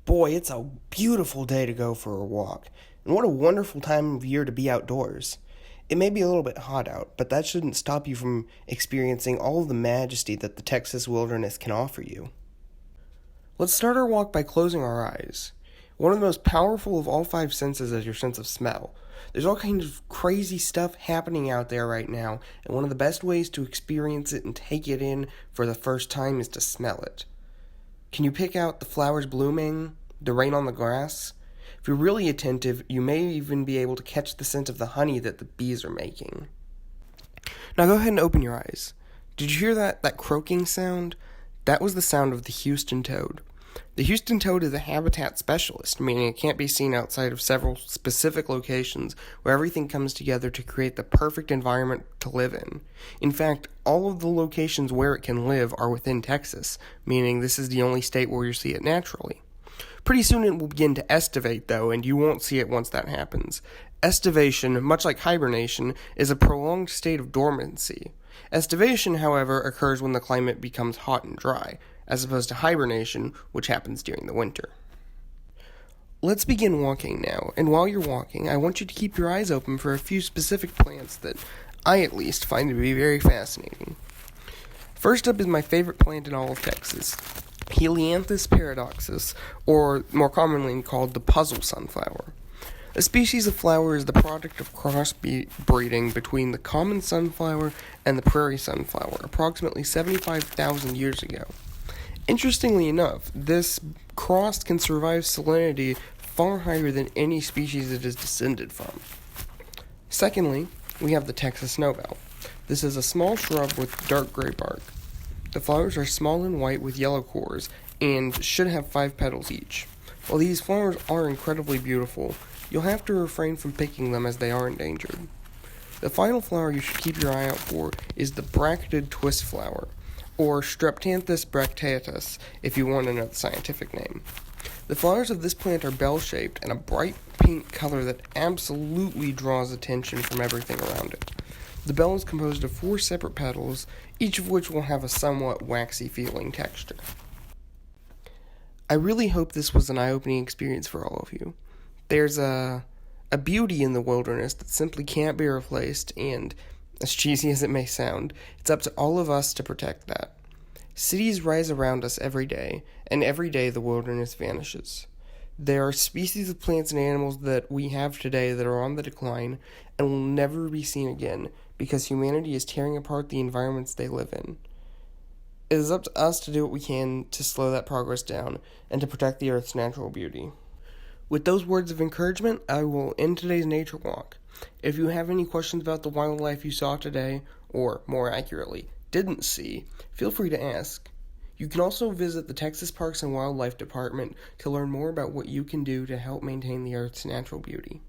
Boy, it's a beautiful day to go for a walk, and what a wonderful time of year to be outdoors. It may be a little bit hot out, but that shouldn't stop you from experiencing all of the majesty that the Texas wilderness can offer you. Let's start our walk by closing our eyes. One of the most powerful of all five senses is your sense of smell. There's all kinds of crazy stuff happening out there right now, and one of the best ways to experience it and take it in for the first time is to smell it. Can you pick out the flowers blooming, the rain on the grass? If you're really attentive, you may even be able to catch the scent of the honey that the bees are making. Now go ahead and open your eyes. Did you hear that croaking sound? That was the sound of the Houston toad. The Houston toad is a habitat specialist, meaning it can't be seen outside of several specific locations where everything comes together to create the perfect environment to live in. In fact, all of the locations where it can live are within Texas, meaning this is the only state where you see it naturally. Pretty soon it will begin to estivate, though, and you won't see it once that happens. Estivation, much like hibernation, is a prolonged state of dormancy. Estivation, however, occurs when the climate becomes hot and dry, as opposed to hibernation, which happens during the winter. Let's begin walking now, and while you're walking, I want you to keep your eyes open for a few specific plants that I, at least, find to be very fascinating. First up is my favorite plant in all of Texas, Helianthus paradoxus, or more commonly called the puzzle sunflower. A species of flower is the product of crossbreeding between the common sunflower and the prairie sunflower approximately 75,000 years ago. Interestingly enough, this cross can survive salinity far higher than any species it is descended from. Secondly, we have the Texas snowbell. This is a small shrub with dark gray bark. The flowers are small and white with yellow cores and should have 5 petals each. While these flowers are incredibly beautiful, you'll have to refrain from picking them as they are endangered. The final flower you should keep your eye out for is the bracteate twist flower, or Streptanthus bracteatus, if you want to know the scientific name. The flowers of this plant are bell-shaped and a bright pink color that absolutely draws attention from everything around it. The bell is composed of 4 separate petals, each of which will have a somewhat waxy-feeling texture. I really hope this was an eye-opening experience for all of you. There's a beauty in the wilderness that simply can't be replaced, and as cheesy as it may sound, it's up to all of us to protect that. Cities rise around us every day, and every day the wilderness vanishes. There are species of plants and animals that we have today that are on the decline and will never be seen again because humanity is tearing apart the environments they live in. It is up to us to do what we can to slow that progress down and to protect the Earth's natural beauty. With those words of encouragement, I will end today's nature walk. If you have any questions about the wildlife you saw today, or more accurately, didn't see, feel free to ask. You can also visit the Texas Parks and Wildlife Department to learn more about what you can do to help maintain the Earth's natural beauty.